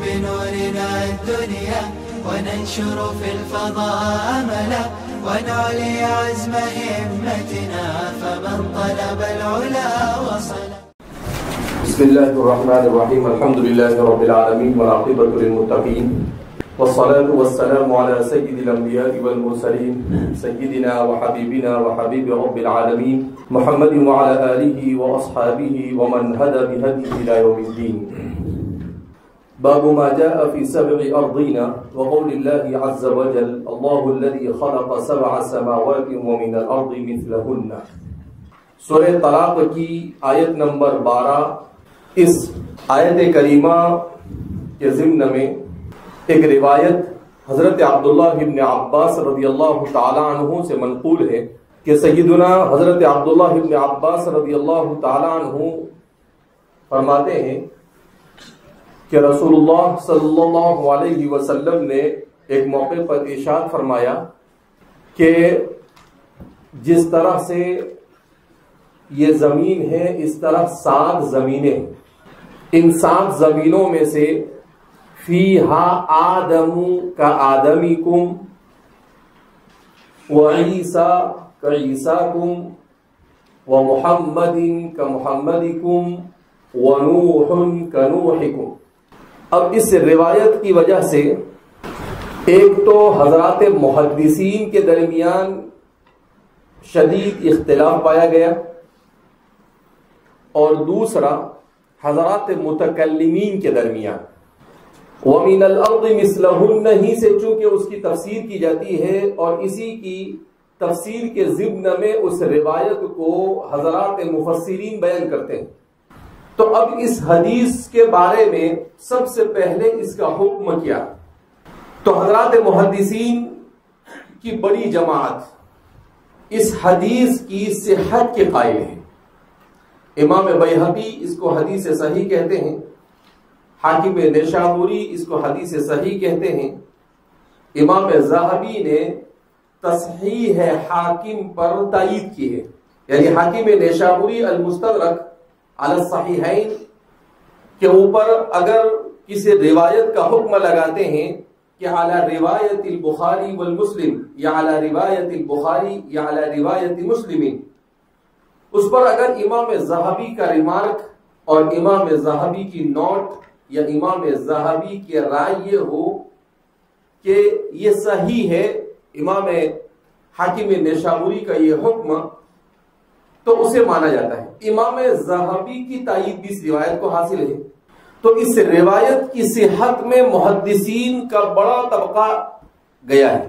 بنورنا الدنيا وننشر في الفضاء أملا ونعلي عزم همتنا فمن طلب العلا وصل. بسم الله الرحمن الرحيم. الحمد لله رب العالمين والعاقبة للمتقين والصلاة والسلام على سيد الأنبياء والمرسلين سيدنا وحبيبنا وحبيب رب العالمين محمد وعلى آله وأصحابه ومن هدى بهديه إلى يوم الدين. باب ما جاء في سبع أرضين وقول الله عز وجل الله الذي خلق سبع سماوات ومن الأرض مثلهن. سورہ طلاق کی آیت نمبر 12. اس آیت کریمہ کے ضمن میں ایک روایت حضرت عبداللہ ابن عباس رضی اللہ تعالی عنہ سے منقول ہے کہ سیدنا حضرت عبداللہ ابن عباس رضی اللہ تعالی عنہ فرماتے ہیں کہ رسول اللہ صلی اللہ علیہ وسلم نے ایک موقع پر ارشاد فرمایا کہ جس طرح سے یہ زمین ہے اس طرح 7 زمینیں، ان 7 زمینوں میں سے فیہا آدم کا آدمیکم وعیسیٰ کا عیسیٰکم ومحمد کا محمدکم ونوح کا نوحکم. اب اس روایت کی وجہ سے ایک تو حضرات محدثین کے درمیان شدید اختلاف پایا گیا اور دوسرا حضرات متکلمین کے درمیان. وَمِنَ الْأَرْضِ مِثْلَهُنَّ ہی سے چونکہ اس کی تفسیر کی جاتی ہے اور اسی کی تفسیر کے ضمن میں اس روایت کو حضرات مفسرین بیان کرتے ہیں. تو اب اس حدیث کے بارے میں سب سے پہلے اس کا حکم کیا؟ تو حضرات محدثین کی بڑی جماعت اس حدیث کی صحت کے قائل ہے. امام بیہقی اس کو حدیث صحیح کہتے ہیں، حاکم نیشابوری اس کو حدیث صحیح کہتے ہیں. امام ذہبی نے تصحیح حاکم پر تائید کی ہے، یعنی حاکم نیشابوری المستدرک علی الصحیحین کے اوپر اگر کسی روایت کا حکم لگاتے ہیں کہ علی روایت البخاری والمسلم یا علی روایت البخاری یا علی روایت مسلم، اس پر اگر امام ذہبی کا ریمارک اور امام ذہبی کی نوٹ یا امام ذہبی کی رائے یہ ہو کہ یہ صحیح ہے امام حاکم نیشابوری کا یہ حکم، تو اسے مانا جاتا ہے. امام ذہبی کی تائید بھی اس روایت کو حاصل ہے. تو اس روایت کی صحت میں محدثین کا بڑا طبقہ گیا ہے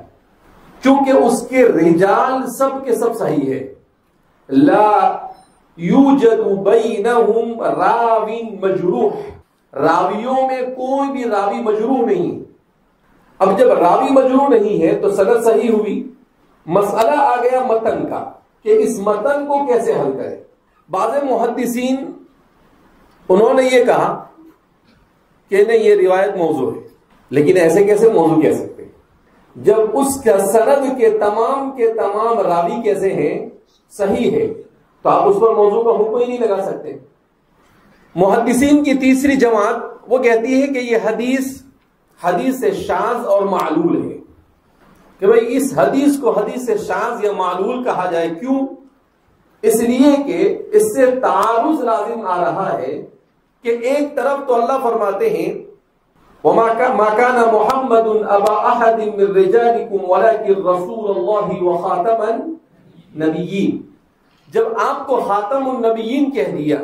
چونکہ اس کے رجال سب کے سب صحیح ہے. لا یوجد بینہم راو مجروح، راویوں میں کوئی بھی راوی مجروح نہیں. اب جب راوی مجروح نہیں ہے تو سند صحیح ہوئی. مسئلہ آ گیا متن کا کہ اس متن کو کیسے حل کرے. بعض محدثین انہوں نے یہ کہا کہ نہیں یہ روایت موضوع ہے، لیکن ایسے کیسے موضوع کہہ سکتے جب اس کا سند کے تمام راوی کیسے ہیں صحیح ہے، تو آپ اس پر موضوع کا حکم ہی نہیں لگا سکتے. محدثین کی تیسری جماعت وہ کہتی ہے کہ یہ حدیث شاذ اور معلول ہے، کہ بھئی اس حدیث کو حدیث شاذ یا معلول کہا جائے. کیوں؟ اس لیے کہ اس سے تعارض لازم آ رہا ہے کہ ایک طرف تو اللہ فرماتے ہیں وَمَا كَانَ مُحَمَّدٌ أَبَا أَحَدٍ مِّن رِّجَالِكُمْ وَلَكِنْ رَسُولَ اللَّهِ وَخَاتَمَ النَّبِيِّينَ. جب آپ کو خاتم النبیین کہہ دیا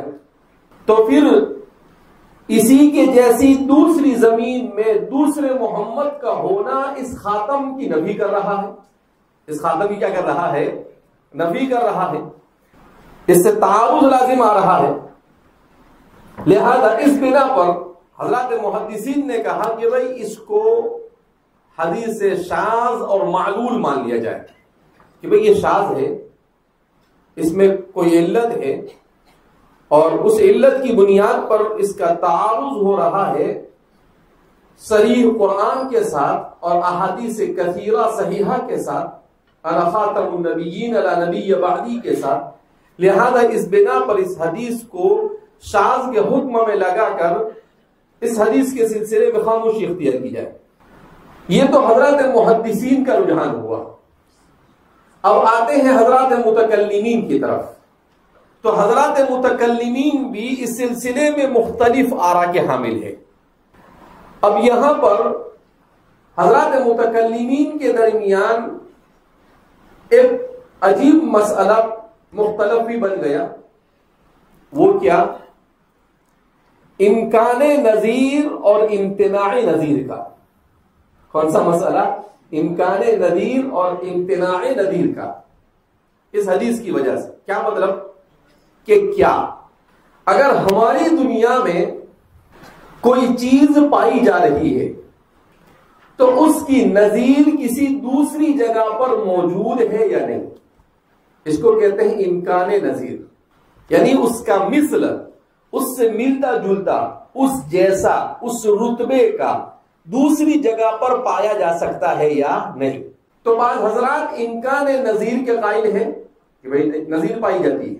تو پھر اسی کے جیسی دوسری زمین میں دوسرے محمد کا ہونا اس خاتم کی نفی کر رہا ہے. اس خاتم کی کیا کر رہا ہے؟ نفی کر رہا ہے. اس سے تعارض لازم آ رہا ہے. لہذا اس بنا پر حضرات محدثین نے کہا کہ بھئی اس کو حدیث شاذ اور معلول مان لیا جائے کہ بھئی یہ شاذ ہے، اس میں کوئی علت ہے اور اس علت کی بنیاد پر اس کا تعارض ہو رہا ہے صریح قرآن کے ساتھ اور احادیث کثیرہ صحیحہ کے ساتھ، انا خاتم النبیین لا نبی بعدی کے ساتھ. لہذا اس بنا پر اس حدیث کو شاذ کے حکم میں لگا کر اس حدیث کے سلسلے میں خاموشی اختیار کی جائے. یہ تو حضرات محدثین کا رجحان ہوا. اب آتے ہیں حضرات متکلمین کی طرف. تو حضرات متکلمین بھی اس سلسلے میں مختلف آراء کے حامل ہیں. اب یہاں پر حضرات متکلمین کے درمیان ایک عجیب مسئلہ مختلف بھی بن گیا. وہ کیا؟ امکان نظیر اور امتناع نظیر کا. کون سا مسئلہ؟ امکان نظیر اور امتناع نظیر کا. اس حدیث کی وجہ سے کیا مطلب کہ کیا اگر ہماری دنیا میں کوئی چیز پائی جا رہی ہے تو اس کی نظیر کسی دوسری جگہ پر موجود ہے یا نہیں؟ اس کو کہتے ہیں امکان نظیر. یعنی اس کا مثل، اس سے ملتا جلتا، اس جیسا، اس رتبے کا دوسری جگہ پر پایا جا سکتا ہے یا نہیں. تو بعض حضرات امکان نظیر کے قائل ہیں کہ بھئی نظیر پائی جاتی ہے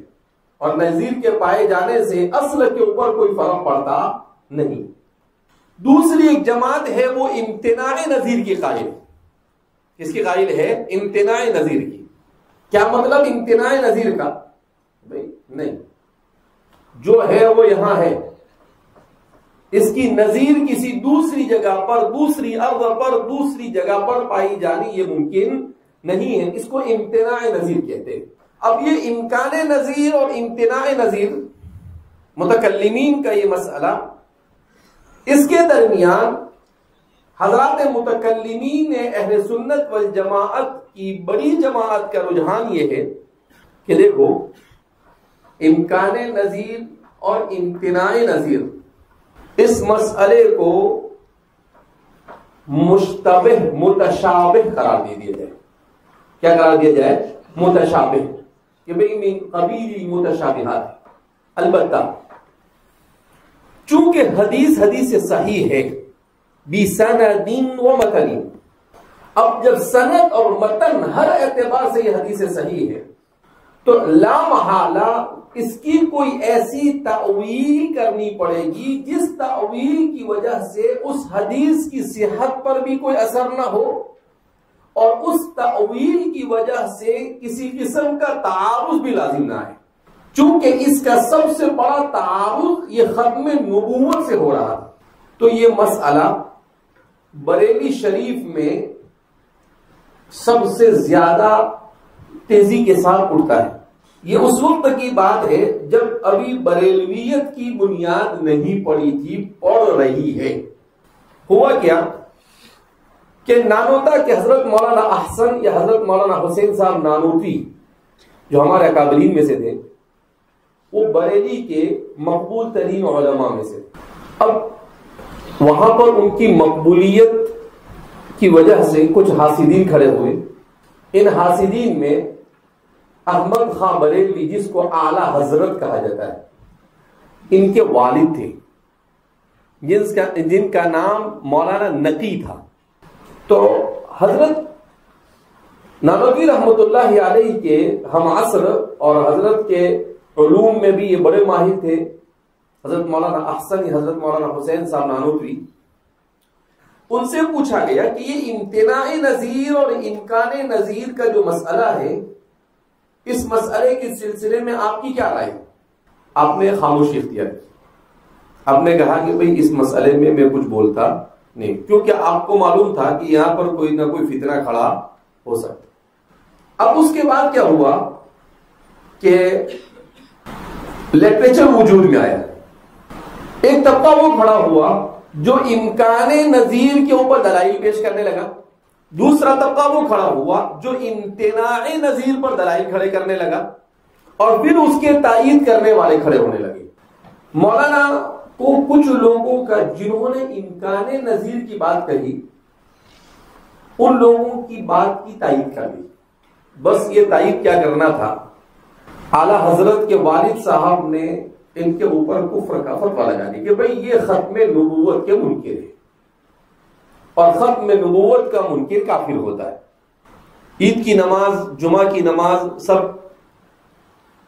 اور نظیر کے پائے جانے سے اصل کے اوپر کوئی فرق پڑتا نہیں. دوسری ایک جماعت ہے وہ امتناع نظیر کی قائل. کس کی قائل ہے؟ امتناع نظیر کی. کیا مطلب امتناع نظیر کا؟ بھئی نہیں، جو ہے وہ یہاں ہے، اس کی نظیر کسی دوسری جگہ پر، دوسری ارض پر، دوسری جگہ پر پائی جانی یہ ممکن نہیں ہے. اس کو امتناع نظیر کہتے ہیں. اب یہ امکان نظیر اور امتناع نظیر متکلمین کا یہ مسئلہ، اس کے درمیان حضرات متکلمین اہل سنت والجماعت کی بڑی جماعت کا رجحان یہ ہے کہ دیکھو امکان نظیر اور امتناع نظیر اس مسئلے کو مشتبہ متشابہ قرار دے دیا جائے. کیا قرار دیا جائے؟ متشابہ، کہ بھئی من قبیل متشابہات. البتہ چونکہ حدیث صحیح ہے بسند و متن، اب جب سند اور متن ہر اعتبار سے یہ حدیث صحیح ہے تو لا محالہ اس کی کوئی ایسی تأویل کرنی پڑے گی جس تأویل کی وجہ سے اس حدیث کی صحت پر بھی کوئی اثر نہ ہو اور اس تأویل کی وجہ سے کسی قسم کا تعارض بھی لازم نہ ہے. چونکہ اس کا سب سے بڑا تعارض یہ ختم نبوت سے ہو رہا تھا. تو یہ مسئلہ بریلی شریف میں سب سے زیادہ تیزی کے ساتھ اٹھتا ہے. یہ اس وقت کی بات ہے جب ابھی بریلویت کی بنیاد نہیں پڑی تھی، پڑ رہی ہے. ہوا کیا کہ نانوتا کے حضرت مولانا احسن یا حضرت مولانا حسین صاحب نانوتوی جو ہمارے اکابرین میں سے تھے، وہ بریلی کے مقبول ترین علماء میں سے. اب وہاں پر ان کی مقبولیت کی وجہ سے کچھ حاسدین کھڑے ہوئے. ان حاسدین میں احمد خان بریلوی، جس کو اعلی حضرت کہا جاتا ہے، ان کے والد تھے جن کا نام مولانا نقی تھا. تو حضرت نانوتوی رحمت اللہ علیہ کے ہم عصر اور حضرت کے علوم میں بھی یہ بڑے ماہر تھے. حضرت مولانا احسن، حضرت مولانا حسین صاحب نانوتوی. ان سے پوچھا گیا کہ یہ امتناع نظیر اور امکان نظیر کا جو مسئلہ ہے، اس مسئلے کے سلسلے میں آپ کی کیا رائے؟ آپ نے خاموشی اختیار کی. آپ نے کہا کہ بھئی اس مسئلے میں میں کچھ بولتا نہیں، کیونکہ آپ کو معلوم تھا کہ یہاں پر کوئی نہ کوئی فتنہ کھڑا ہو سکتا. اب اس کے بعد کیا ہوا کہ لٹریچر وجود میں آیا. ایک طبقہ وہ کھڑا ہوا جو امکان نظیر کے اوپر دلائل پیش کرنے لگا. دوسرا طبقہ وہ کھڑا ہوا جو امتناع نظیر پر دلائل کھڑے کرنے لگا، اور پھر اس کے تائید کرنے والے کھڑے ہونے لگے. مولانا کو کچھ لوگوں کا جنہوں نے امکان نظیر کی بات کہی، ان لوگوں کی بات کی تائید کر دی. بس یہ تائید کیا کرنا تھا، اعلی حضرت کے والد صاحب نے ان کے اوپر کفر کا فتویٰ لگا دی کہ بھئی یہ ختم نبوت کے منکر ہے، اور ختم نبوت کا منکر کافر ہوتا ہے. عید کی نماز، جمعہ کی نماز سب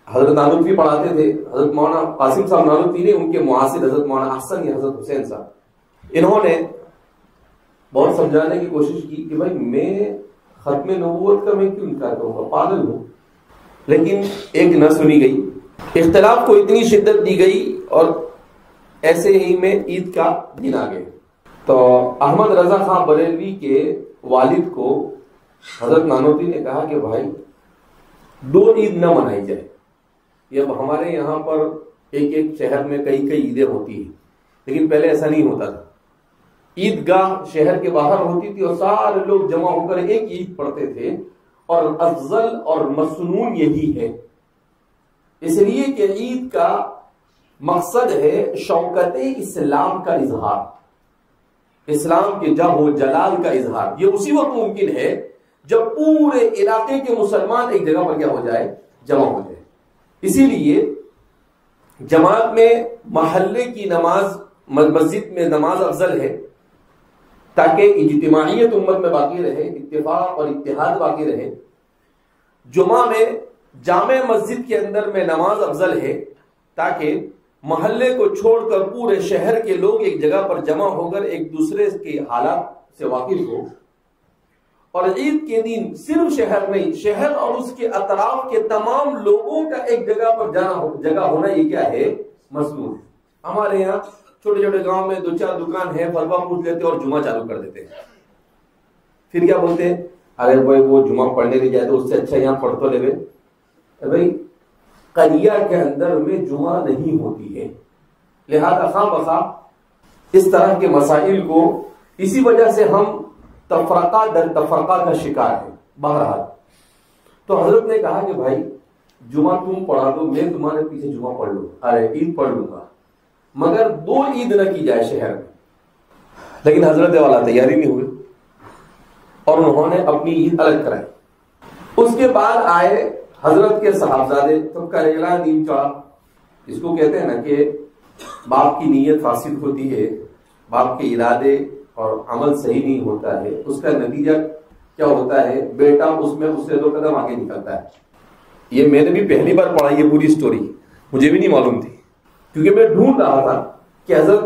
حضرت نانوتوی پڑھاتے تھے. حضرت مولانا قاسم صاحب نانوتوی نے ان کے معاصر حضرت مولانا احسن یا حضرت حسین صاحب انہوں نے بہت سمجھانے کی کوشش کی کہ بھائی میں ختم نبوت کا میں کیوں انکار کروں گا، پاگل ہوں، لیکن ایک نہ سنی گئی، اختلاف کو اتنی شدت دی گئی اور ایسے ہی میں عید کا دن آ گئے تو احمد رضا خان بریلوی کے والد کو حضرت نانوتوی نے کہا کہ بھائی 2 عید نہ منائی جائے. یہ اب ہمارے یہاں پر ایک ایک شہر میں کئی عیدیں ہوتی ہیں، لیکن پہلے ایسا نہیں ہوتا تھا. عیدگاہ شہر کے باہر ہوتی تھی اور سارے لوگ جمع ہو کر ایک عید پڑھتے تھے، اور افضل اور مسنون یہی ہے، اس لیے کہ عید کا مقصد ہے شوکت اسلام کا اظہار، اسلام کے جاہ و جلال کا اظہار. یہ اسی وقت ممکن ہے جب پورے علاقے کے مسلمان ایک جگہ پر کیا ہو جائے، جمع ہو جائے. اسی لیے جماعت میں محلے کی نماز، مسجد میں نماز افضل ہے تاکہ اجتماعیت امت میں باقی رہے، اتفاق اور اتحاد باقی رہے. جمعہ میں جامع مسجد کے اندر میں نماز افضل ہے تاکہ محلے کو چھوڑ کر پورے شہر کے لوگ ایک جگہ پر جمع ہو کر ایک دوسرے کے حالات سے واقف ہو. اور عید کے دن صرف شہر نہیں، شہر اور اس کے اطراف کے تمام لوگوں کا ایک جگہ پر جگہ ہونا، یہ کیا ہے، مسنون. ہمارے یہاں چھوٹے چھوٹے گاؤں میں 2-4 دکان ہے، فربا پوچھ لیتے اور جمعہ چالو کر دیتے ہیں. پھر کیا بولتے ہیں، اگر وہ جمعہ پڑھنے نہیں جائے تو اس سے اچھا یہاں پڑھ تو لے. بھائی قریہ کے اندر میں جمعہ نہیں ہوتی ہے، لہذا خواہ بخواہ اس طرح کے مسائل کو، اسی وجہ سے ہم تفرقہ در تفرقہ کا شکار ہے. بہرحال تو حضرت نے کہا کہ بھائی جمعہ تم پڑھا دو، میں تمہارے پیچھے جمعہ پڑھ لوں، ارے عید پڑھ لوں گا، مگر 2 عید نہ کی جائے شہر میں. لیکن حضرت والا تیاری نہیں ہوئے اور انہوں نے اپنی عید الگ کرائی. اس کے بعد آئے حضرت کے صاحبزادے، تو کریلا نیم چڑھا. اس کو کہتے ہیں نا کہ باپ کی نیت فاسد ہوتی ہے، باپ کے ارادے اور عمل صحیح نہیں ہوتا ہے، اس کا نتیجہ کیا ہوتا ہے، بیٹا اس میں اس سے 2 قدم آگے نکلتا ہے. یہ میں نے بھی پہلی بار پڑھا یہ پوری سٹوری، مجھے بھی نہیں معلوم تھی، کیونکہ میں ڈھونڈ رہا تھا کہ حضرت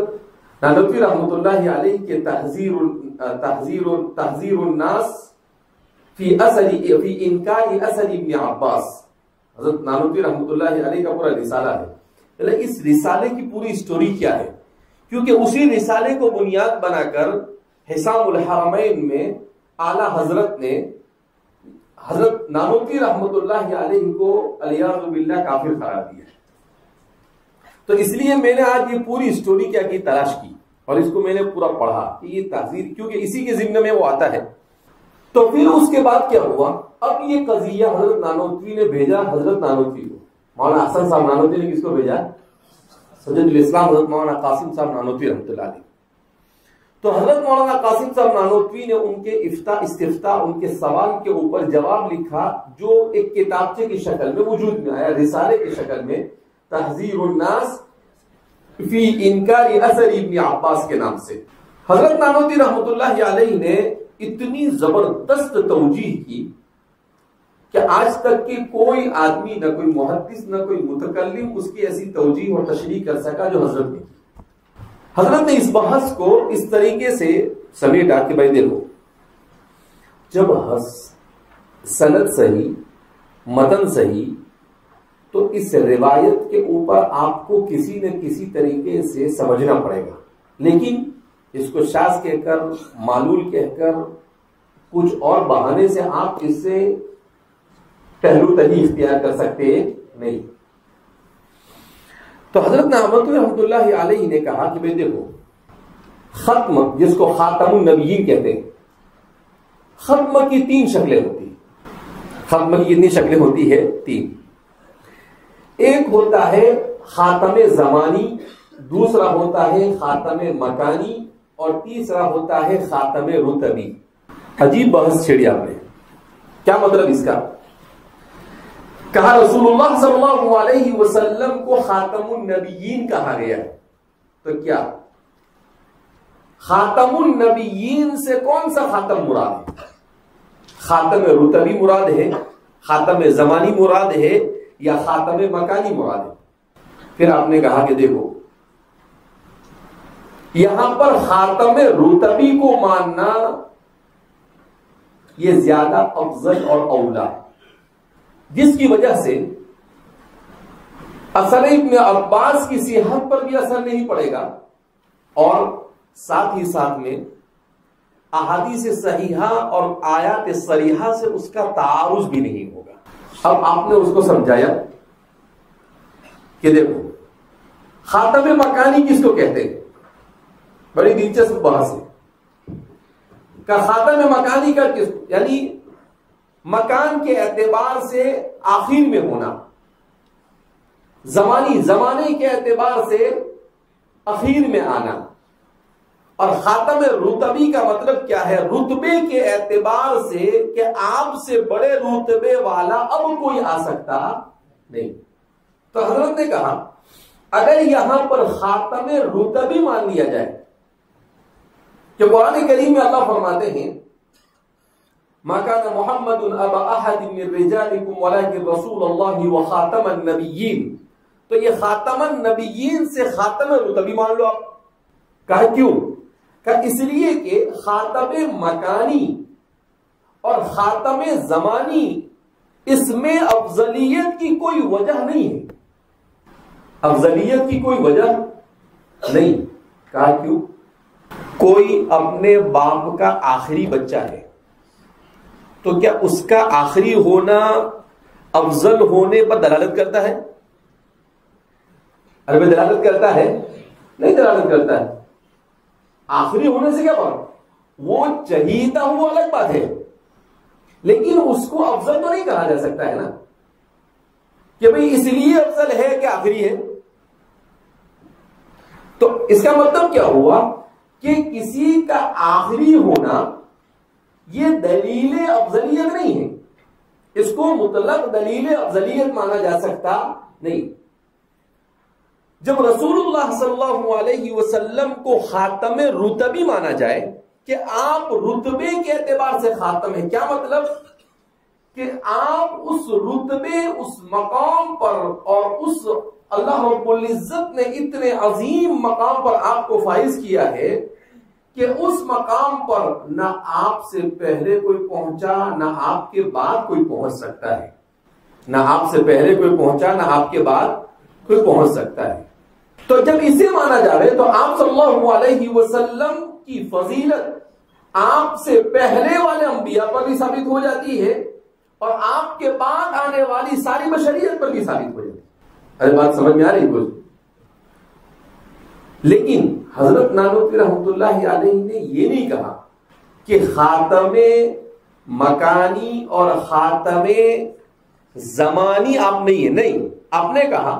نانوتوی رحمۃ اللہ علیہ کے تحذیر الناس فی انکار اثر ابن عباس، حضرت نانوتوی رحمۃ اللہ علیہ کا پورا رسالہ ہے. اس رسالے کی پوری سٹوری کیا ہے، کیونکہ اسی رسالے کو بنیاد بنا کر حسام الحرمین میں اعلی حضرت نے حضرت نانوتوی رحمۃ اللہ علیہ کو الیاذ باللہ کافر قرار دیا. تو اس لیے میں نے آج یہ پوری سٹوری کیا کی، تلاش کی اور اس کو میں نے پورا پڑھا کہ یہ تحذیر، کیونکہ اسی کے ضمن میں وہ آتا ہے. تو پھر اس کے بعد کیا ہوا، اب یہ قضیہ حضرت نانوتوی نے بھیجا حضرت نانوتوی کو. مولانا حسن صاحب نانوتوی نے کس کو بھیجا، سجد الاسلام حضرت مولانا قاسم صاحب نانوتوی رحمۃ اللہ علیہ. تو حضرت مولانا قاسم صاحب نانوتوی نے ان کے استفتاء ان کے سوال کے اوپر جواب لکھا، جو ایک کتابچے کی شکل میں وجود میں آیا، رسالے کی شکل میں، تحذیر الناس فی انکار اثر ابن عباس کے نام سے. حضرت نانوتوی رحمۃ اللہ علیہ نے اتنی زبردست توجیہ کی کہ آج تک کہ کوئی آدمی، نہ کوئی محدث نہ کوئی متکلم اس کی ایسی توجیہ اور تشریح کر سکا جو حضرت نے کی. حضرت نے اس بحث کو اس طریقے سے سمیٹا کہ بھائی دیکھو، جب سند صحیح، متن صحیح، تو اس روایت کے اوپر آپ کو کسی نہ کسی طریقے سے سمجھنا پڑے گا، لیکن اس کو شاذ کہہ کر، معلول کہہ کر، کچھ اور بہانے سے آپ اس سے پہلو تہی اختیار کر سکتے نہیں. تو حضرت نانوتوی رحمۃ اللہ علیہ نے کہا کہ بھائی دیکھو، ختم جس کو خاتم النبیین کہتے ہیں، ختم کی 3 شکلیں ہوتی ہیں. ختم کی کتنی شکلیں ہوتی ہے؟ 3. ایک ہوتا ہے خاتم زمانی، دوسرا ہوتا ہے خاتم مکانی، اور تیسرا ہوتا ہے خاتم رتبی. عجیب بحث چھیڑی آپ نے. کیا مطلب اس کا؟ کہا رسول اللہ صلی اللہ علیہ وسلم کو خاتم النبیین کہا گیا. تو کیا خاتم النبیین سے کون سا خاتم مراد ہے؟ خاتم رتبی مراد ہے، خاتم زمانی مراد ہے، یا خاتم مکانی مراد ہے؟ پھر آپ نے کہا کہ دیکھو، یہاں پر خاتم رتبی کو ماننا یہ زیادہ افضل اور اولا ہے، جس کی وجہ سے اثر ابن عباس کی صحت پر بھی اثر نہیں پڑے گا، اور ساتھ ہی ساتھ میں احادیث صحیحہ اور آیات صریحہ سے اس کا تعارض بھی نہیں ہوگا۔ اب آپ نے اس کو سمجھایا کہ دیکھو خاتم مکانی کس کو کہتے ہیں، بڑی دلچسپ بحث ہے کہ خاتم مکانی کا کس، یعنی مکان کے اعتبار سے آخر میں ہونا، زمانے کے اعتبار سے اخیر میں آنا، اور خاتم رتبی کا مطلب کیا ہے، رتبے کے اعتبار سے کہ آپ سے بڑے رتبے والا اب کوئی آ سکتا نہیں۔ تو حضرت نے کہا اگر یہاں پر خاتم رتبی مان لیا جائے کہ قرآن کریم میں اللہ فرماتے ہیں ما كان محمد ابا احد من رجالكم ولكن رسول الله وخاتم النبيين، تو یہ خاتم النبیین سے خاتم رتبی مان لو آپ۔ کہا کیوں؟ کہ اس لیے کہ خاتم مکانی اور خاتم زمانی اس میں افضلیت کی کوئی وجہ نہیں ہے، افضلیت کی کوئی وجہ نہیں۔ کہا کیوں؟ کوئی اپنے باپ کا آخری بچہ ہے تو کیا اس کا آخری ہونا افضل ہونے پر دلالت کرتا ہے؟ ارے میں دلالت کرتا ہے؟ نہیں دلالت کرتا ہے۔ آخری ہونے سے کیا بات، وہ چہیتا ہوا الگ بات ہے، لیکن اس کو افضل تو نہیں کہا جا سکتا ہے نا کہ بھئی اس لیے افضل ہے کہ آخری ہے۔ تو اس کا مطلب کیا ہوا کہ کسی کا آخری ہونا یہ دلیل افضلیت نہیں ہے، اس کو مطلق دلیل افضلیت مانا جا سکتا نہیں۔ جب رسول اللہ صلی اللہ علیہ وسلم کو خاتم رتبی مانا جائے کہ آپ رتبے کے اعتبار سے خاتم ہیں، کیا مطلب کہ آپ اس رتبے، اس مقام پر، اور اس اللہ رب العزت نے اتنے عظیم مقام پر آپ کو فائز کیا ہے کہ اس مقام پر نہ آپ سے پہلے کوئی پہنچا نہ آپ کے بعد کوئی پہنچ سکتا ہے، نہ آپ سے پہلے کوئی پہنچا نہ آپ کے بعد کوئی پہنچ سکتا ہے۔ تو جب اسے مانا جائے تو آپ صلی اللہ علیہ وسلم کی فضیلت آپ سے پہلے والے انبیاء پر بھی ثابت ہو جاتی ہے اور آپ کے بعد آنے والی ساری بشریت پر بھی ثابت ہو جاتی ہے۔ ارے بات سمجھ میں آ رہی کچھ؟ لیکن حضرت نانوتوی رحمۃ اللہ علیہ نے یہ نہیں کہا کہ خاتم مکانی اور خاتم زمانی آپ نہیں ہے، نہیں، آپ نے کہا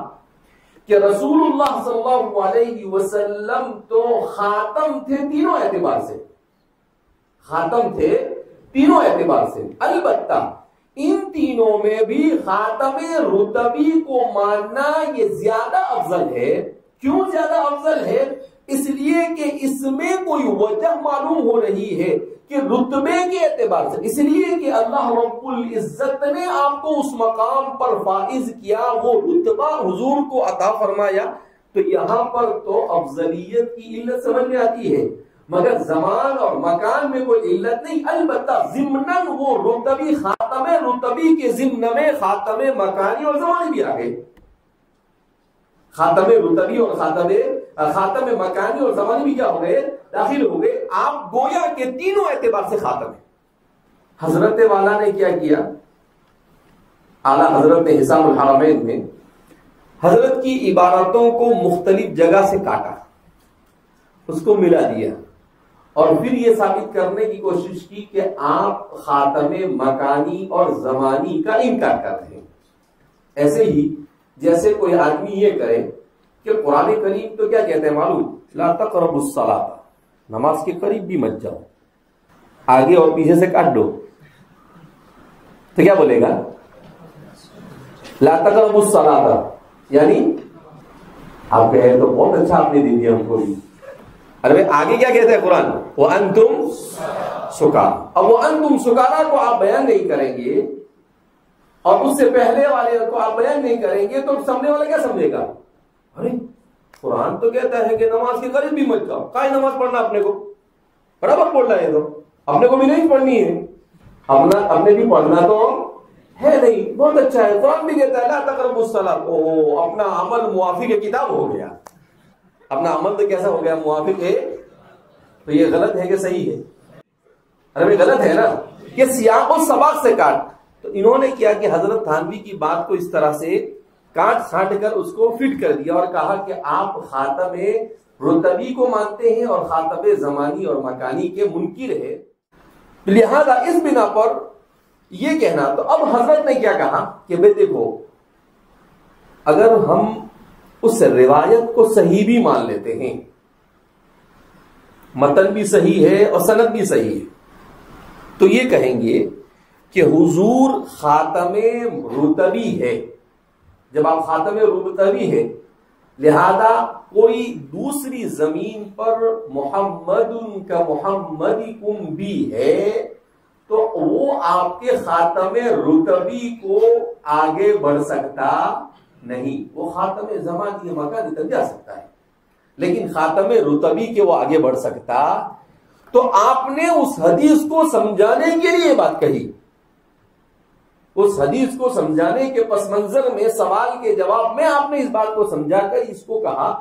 کہ رسول اللہ صلی اللہ علیہ وسلم تو خاتم تھے تینوں اعتبار سے، خاتم تھے تینوں اعتبار سے، البتہ ان تینوں میں بھی خاتم رتبی کو ماننا یہ زیادہ افضل ہے۔ کیوں زیادہ افضل ہے؟ اس لیے کہ اس میں کوئی وجہ معلوم ہو رہی ہے کہ رتبے کے اعتبار سے، اس لیے کہ اللہ رب العزت نے آپ کو اس مقام پر فائز کیا، وہ رتبہ حضور کو عطا فرمایا، تو یہاں پر تو افضلیت کی علت سمجھ میں آتی ہے، مگر زمان اور مکان میں کوئی علت نہیں۔ البتہ ضمناً وہ رتبی، خاتم رتبی کے ضمن میں خاتم مکانی اور زمانی بھی آ گئے، خاتم رتبی اور خاتم مکانی اور زمانی بھی کیا ہو گئے، داخل ہو گئے۔ آپ گویا کے تینوں اعتبار سے خاتم ہیں۔ حضرت والا نے کیا کیا، اعلیٰ حضرت نے حسام الحرمین میں حضرت کی عبارتوں کو مختلف جگہ سے کاٹا، اس کو ملا دیا، اور پھر یہ ثابت کرنے کی کوشش کی کہ آپ خاتم مکانی اور زمانی کا انکار کر رہے ہیں۔ ایسے ہی جیسے کوئی آدمی یہ کرے کہ قرآن کریم تو کیا کہتے ہیں معلوم، لا تقربوا الصلاۃ، نماز کے قریب بھی مت جاؤ، آگے اور پیچھے سے کاٹ دو، تو کیا بولے گا، لا تقربوا الصلاۃ، یعنی آپ کہے تو بہت اچھا آپ نے دے دیا ہم کو بھی، ارے آگے کیا کہتا ہے قرآن، وَأَنْتُمْ سُكَارَىٰ، اب وَأَنْتُمْ سُكَارَىٰ کو آپ بیان نہیں کریں گے اور اس سے پہلے والے کو آپ بیان نہیں کریں گے تو سامنے والا کیا سمجھے گا، ارے قرآن تو کہتا ہے کہ نماز کے قریب بھی مت جاؤ، کائیں نماز پڑھنا اپنے کو، برابر پڑھ رہا ہے، تو اپنے کو بھی نہیں پڑھنی ہے، اپنے بھی پڑھنا تو ہے نہیں، بہت اچھا ہے، قرآن بھی کہتا ہے لا تقربوا الصلاۃ، اپنا عمل موافق کتاب ہو گیا، اپنا عمل تو کیسا ہو گیا، موافق ہے، تو یہ غلط ہے کہ صحیح ہے؟ ارے غلط ہے نا، کہ سیاق و سباق سے کاٹ. تو انہوں نے کیا کہ حضرت تھانوی کی بات کو اس طرح سے کاٹ چھانٹ کر اس کو فٹ کر دیا اور کہا کہ آپ خاتم رتبی کو مانتے ہیں اور خاتم زمانی اور مکانی کے منکر ہے، لہذا اس بنا پر یہ کہنا. تو اب حضرت نے کیا کہا کہ بھئی دیکھو، اگر ہم اس روایت کو صحیح بھی مان لیتے ہیں، متن بھی صحیح ہے اور سند بھی صحیح ہے، تو یہ کہیں گے کہ حضور خاتم رتبی ہے. جب آپ خاتم رتبی ہے، لہذا کوئی دوسری زمین پر محمد کا محمدکم بھی ہے تو وہ آپ کے خاتم رتبی کو آگے بڑھ سکتا نہیں. وہ خاتم زمانی مکانی تک جا سکتا ہے لیکن خاتم رتبی کے وہ آگے بڑھ سکتا. تو آپ نے اس حدیث کو سمجھانے کے لیے بات کہی، اس حدیث کو سمجھانے کے پس منظر میں سوال کے جواب میں آپ نے اس بات کو سمجھا کر اس کو کہا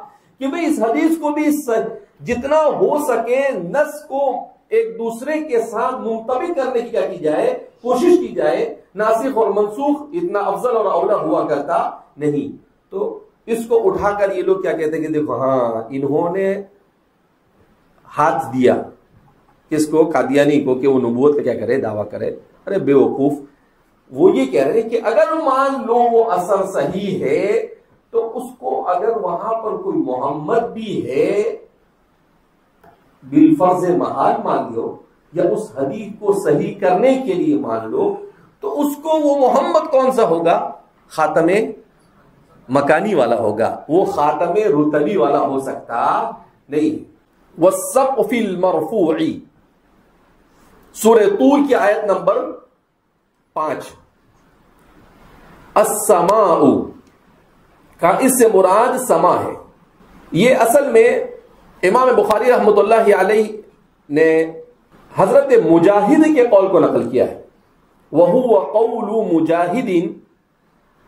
کہ بھئی اس حدیث کو بھی جتنا ہو سکے نص کو ایک دوسرے کے ساتھ منطبق کرنے کی کیا کی جائے، کوشش کی جائے. ناسخ اور منسوخ اتنا افضل اور اولا ہوا کرتا نہیں. تو اس کو اٹھا کر یہ لوگ کیا کہتے ہیں کہ دیکھو ہاں انہوں نے ہاتھ دیا کس کو، قادیانی کو، کہ وہ نبوت کا کیا کرے، دعویٰ کرے. ارے بے وقوف، وہ یہ کہہ رہے ہیں کہ اگر مان لو وہ اثر صحیح ہے تو اس کو اگر وہاں پر کوئی محمد بھی ہے بالفرض محال مان لو یا اس حدیث کو صحیح کرنے کے لیے مان لو، تو اس کو وہ محمد کون سا ہوگا، خاتم مکانی والا ہوگا، وہ خاتم رتبی والا ہو سکتا نہیں. والسقف المرفوع، سورہ طور کی آیت نمبر 5. السماء کا اس سے مراد سما ہے. یہ اصل میں امام بخاری رحمۃ اللہ علیہ نے حضرت مجاہد کے قول کو نقل کیا ہے. وَهُوَ قَوْلُ مُجَاهِدٍ،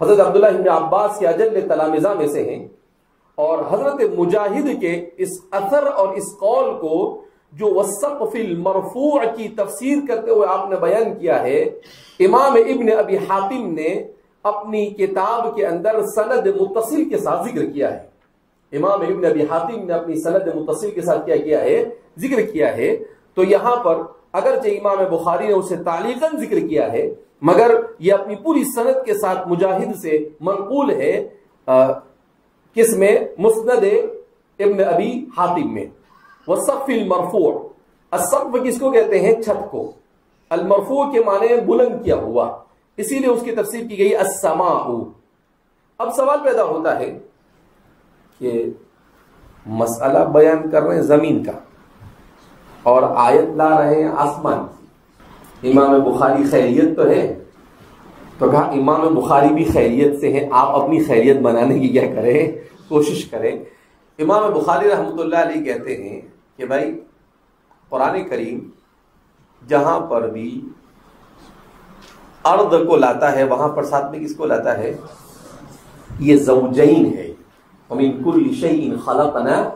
حضرت عبداللہ بن عباس کے اجل تلامذہ میں سے ہیں، اور حضرت مجاہد کے اس اثر اور اس قول کو جو والسقف المرفوع کی تفسیر کرتے ہوئے آپ نے بیان کیا ہے، امام ابن ابی حاتم نے اپنی کتاب کے اندر سند متصل کے ساتھ ذکر کیا ہے. امام ابن ابی حاتم نے اپنی سند متصل کے ساتھ کیا کیا ہے، ذکر کیا ہے. تو یہاں پر اگرچہ امام بخاری نے اسے تعلیقاً ذکر کیا ہے مگر یہ اپنی پوری سند کے ساتھ مجاہد سے منقول ہے. کس میں؟ مسند ابن ابی حاتم میں. والسقف المرفوع، السقف کس کو کہتے ہیں؟ چھت کو. المرفوع کے معنی بلند کیا ہوا، اسی لیے اس کی تفسیر کی گئی السماء. اب سوال پیدا ہوتا ہے کہ مسئلہ بیان کر رہے ہیں زمین کا اور آیت لا رہے ہیں آسمان کی. امام بخاری خیریت تو ہے، تو کہا امام بخاری بھی خیریت سے ہیں، آپ اپنی خیریت بنانے کی کیا کریں، کوشش کریں. امام بخاری رحمۃ اللہ علیہ کہتے ہیں کہ بھائی قرآن کریم جہاں پر بھی ارض کو لاتا ہے وہاں پر ساتھ میں کس کو لاتا ہے؟ یہ زوجین ہے. وَمِن كُلِّ شَيْءٍ خَلَقْنَا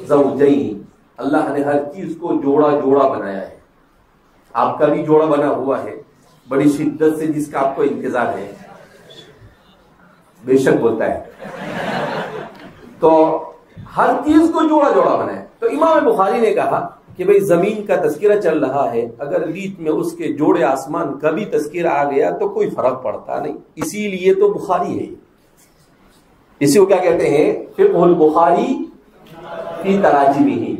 زَوْجَيْنِ، اللہ نے ہر چیز کو جوڑا جوڑا بنایا ہے. آپ کا بھی جوڑا بنا ہوا ہے بڑی شدت سے، جس کا آپ کو انتظار ہے، بے شک بولتا ہے. تو ہر چیز کو جوڑا جوڑا بنایا. تو امام بخاری نے کہا کہ بھئی زمین کا تذکرہ چل رہا ہے، اگر بیچ میں اس کے جوڑے آسمان کا بھی تذکرہ آ گیا تو کوئی فرق پڑتا نہیں. اسی لیے تو بخاری ہے. اسی کو کیا کہتے ہیں؟ فقہ البخاری فی تراجمہ.